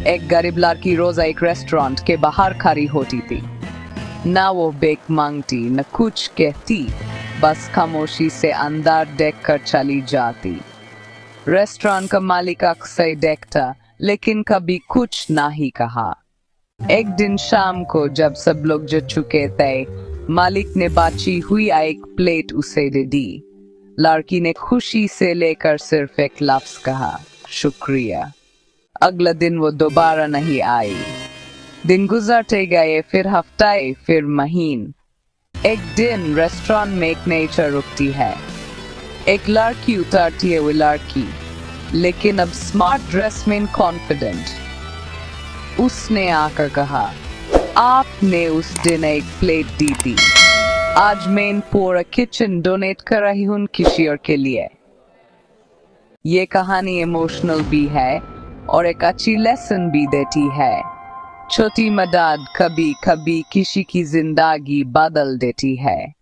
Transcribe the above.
एक गरीब लड़की रोज एक रेस्टोरेंट के बाहर खड़ी होती थी। ना वो बेक मांगती न कुछ कहती, बस खामोशी से अंदर देखकर चली जाती। रेस्टोरेंट का मालिक अक्सर देखता, लेकिन कभी कुछ नहीं कहा। एक दिन शाम को जब सब लोग जा चुके थे, मालिक ने बची हुई एक प्लेट उसे दे दी। लड़की ने खुशी से लेकर सिर्फ एक लफ्ज कहा, शुक्रिया। अगला दिन वो दोबारा नहीं आई। दिन गुजरते गए, फिर हफ्ते, फिर महीने। एक दिन रेस्टोरेंट में एक नेचर रुकती है। एक लड़की उतरती है, वो लड़की लेकिन अब स्मार्ट ड्रेस में कॉन्फिडेंट। उसने आकर कहा, आपने उस दिन एक प्लेट दी थी, आज मैं पूरा किचन डोनेट कर रही हूँ किसी और के लिए। ये कहानी इमोशनल भी है और एक अच्छी लेसन भी देती है। छोटी मदद कभी कभी किसी की जिंदगी बदल देती है।